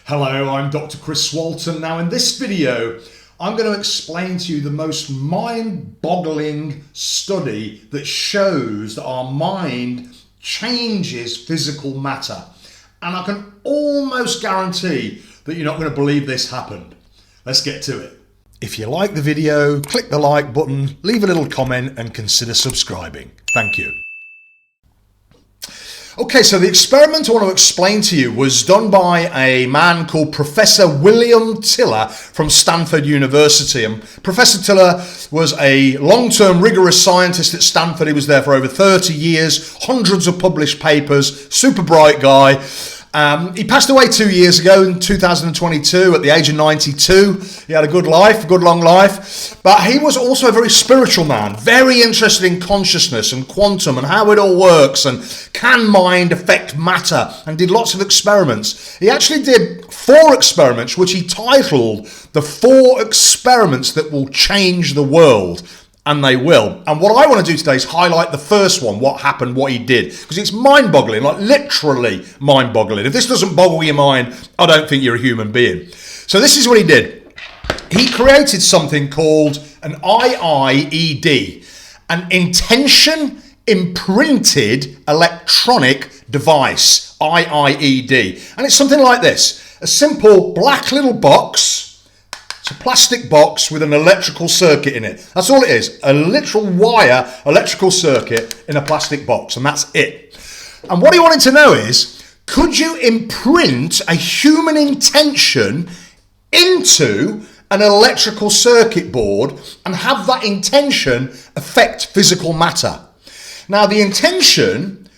Hello, I'm Dr. Chris Walton. Now in this video, I'm going to explain to you the most mind-boggling study that shows that our mind changes physical matter. And I can almost guarantee that you're not going to believe this happened. Let's get to it. If you like the video, click the like button, leave a little comment and consider subscribing. Thank you. Okay, so the experiment I want to explain to you was done by a man called Professor William Tiller from Stanford University. And Professor Tiller was a long-term rigorous scientist at Stanford. He was there for over 30 years, hundreds of published papers, super bright guy. He passed away 2 years ago in 2022 at the age of 92. He had a good life, a good long life. But he was also a very spiritual man, very interested in consciousness and quantum and how it all works and can mind affect matter, and did lots of experiments. He actually did 4 experiments which he titled the 4 experiments that will change the world. And they will. And what I want to do today is highlight the first one, what happened, what he did. Because it's mind-boggling, like literally mind-boggling. If this doesn't boggle your mind, I don't think you're a human being. So this is what he did. He created something called an IIED, an intention imprinted electronic device, IIED. And it's something like this, a simple black little box. It's a plastic box with an electrical circuit in it. That's all it is. A literal wire electrical circuit in a plastic box, and that's it. And what he wanted to know is, could you imprint a human intention into an electrical circuit board and have that intention affect physical matter? Now, the intention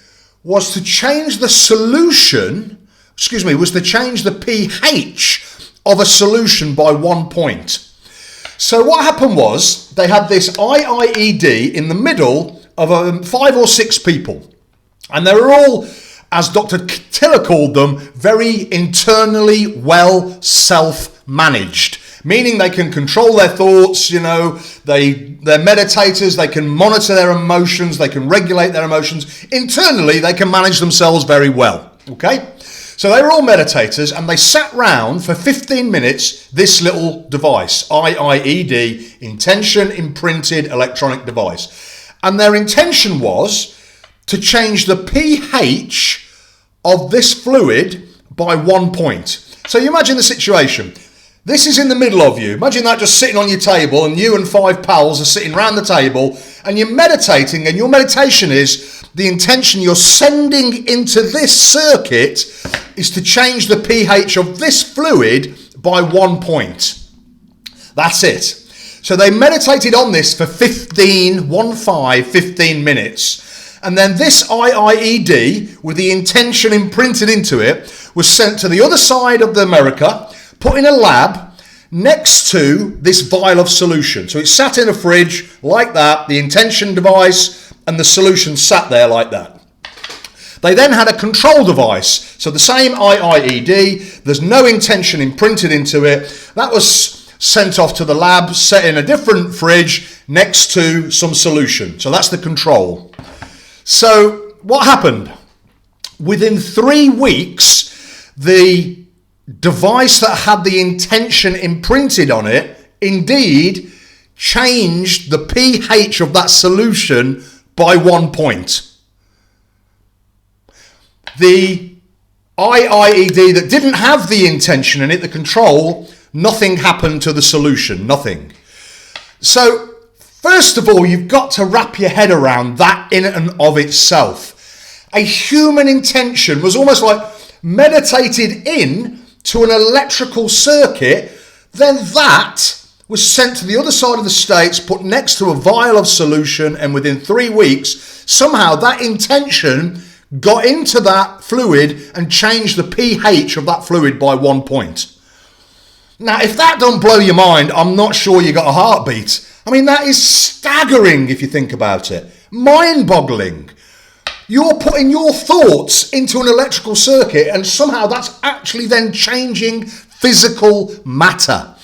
was to change the solution, was to change the pH of a solution by 1 point. So what happened was they had this IIED in the middle of 5 or 6 people. And they were all, as Dr. Tiller called them, very internally well self-managed. Meaning they can control their thoughts, they're meditators, they can monitor their emotions, they can regulate their emotions. Internally, they can manage themselves very well, okay? So they were all meditators, and they sat round for 15 minutes, this little device, IIED, intention imprinted electronic device. And their intention was to change the pH of this fluid by 1 point. So you imagine the situation. This is in the middle of you. Imagine that just sitting on your table, and you and 5 pals are sitting around the table, and you're meditating, and your meditation is the intention you're sending into this circuit is to change the pH of this fluid by 1 point. That's it. So they meditated on this for 15 minutes. And then this IIED, with the intention imprinted into it, was sent to the other side of America, put in a lab next to this vial of solution. So it sat in a fridge like that, the intention device and the solution sat there like that. They then had a control device. So the same IIED, there's no intention imprinted into it. That was sent off to the lab, set in a different fridge next to some solution. So that's the control. So what happened? Within 3 weeks, the device that had the intention imprinted on it indeed changed the pH of that solution by 1 point. The IIED that didn't have the intention in it, the control, nothing happened to the solution, nothing. So, first of all, you've got to wrap your head around that in and of itself. A human intention was almost like meditated in to an electrical circuit, then that was sent to the other side of the States, put next to a vial of solution, and within 3 weeks, somehow that intention got into that fluid and changed the pH of that fluid by 1 point. Now, if that don't blow your mind, I'm not sure you got a heartbeat. I mean, that is staggering if you think about it. Mind-boggling. You're putting your thoughts into an electrical circuit, and somehow that's actually then changing physical matter.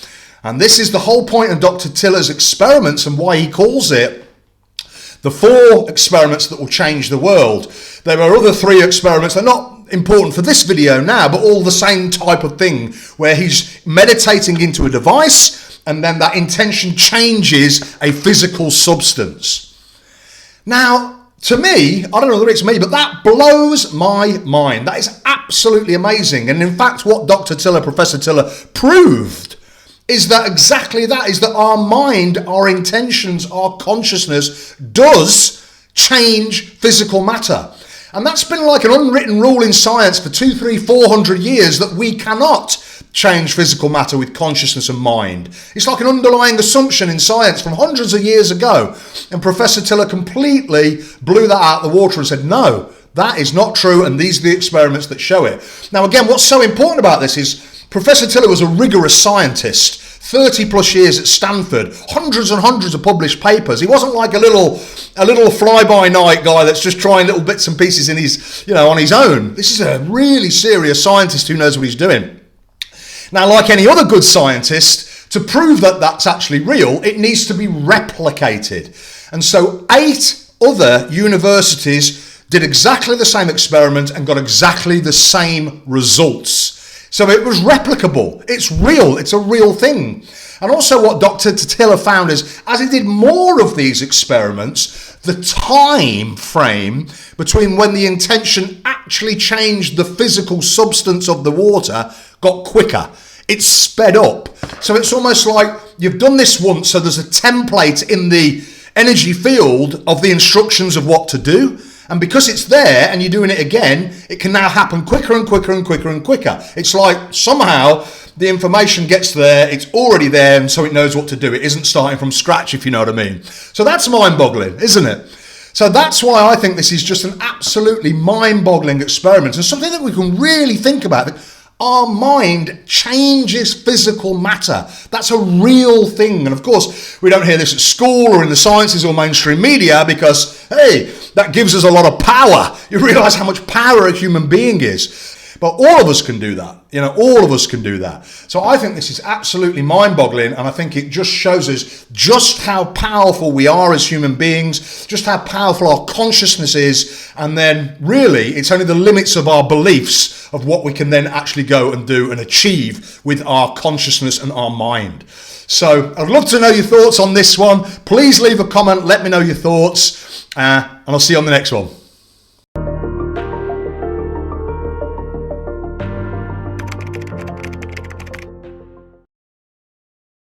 And this is the whole point of Dr. Tiller's experiments and why he calls it the 4 experiments that will change the world. There are other 3 experiments. They're not important for this video now, but all the same type of thing, where he's meditating into a device and then that intention changes a physical substance. Now, to me, I don't know whether it's me, but that blows my mind. That is absolutely amazing. And in fact, what Dr. Tiller, Professor Tiller, proved is that exactly that, is that our mind, our intentions, our consciousness does change physical matter. And that's been like an unwritten rule in science for 200, 300, 400 years, that we cannot change physical matter with consciousness and mind. It's like an underlying assumption in science from hundreds of years ago. And Professor Tiller completely blew that out of the water and said, no, that is not true, and these are the experiments that show it. Now, again, what's so important about this is Professor Tiller was a rigorous scientist, 30 plus years at Stanford, hundreds and hundreds of published papers. He wasn't like a little fly-by-night guy that's just trying little bits and pieces in his, on his own. This is a really serious scientist who knows what he's doing. Now, like any other good scientist, to prove that that's actually real, it needs to be replicated. And so 8 other universities did exactly the same experiment and got exactly the same results. So it was replicable. It's real. It's a real thing. And also what Dr. Tiller found is, as he did more of these experiments, the time frame between when the intention actually changed the physical substance of the water got quicker. It's sped up. So it's almost like you've done this once, so there's a template in the energy field of the instructions of what to do. And because it's there and you're doing it again, it can now happen quicker and quicker and quicker and quicker. It's like somehow the information gets there, it's already there, and so it knows what to do. It isn't starting from scratch, if you know what I mean. So that's mind-boggling, isn't it? So that's why I think this is just an absolutely mind-boggling experiment, and something that we can really think about. Our mind changes physical matter. That's a real thing. And of course, we don't hear this at school or in the sciences or mainstream media because, hey, that gives us a lot of power. You realize how much power a human being is. But all of us can do that. All of us can do that. So I think this is absolutely mind-boggling, and I think it just shows us just how powerful we are as human beings, just how powerful our consciousness is, and then really it's only the limits of our beliefs of what we can then actually go and do and achieve with our consciousness and our mind. So I'd love to know your thoughts on this one. Please leave a comment, let me know your thoughts, and I'll see you on the next one.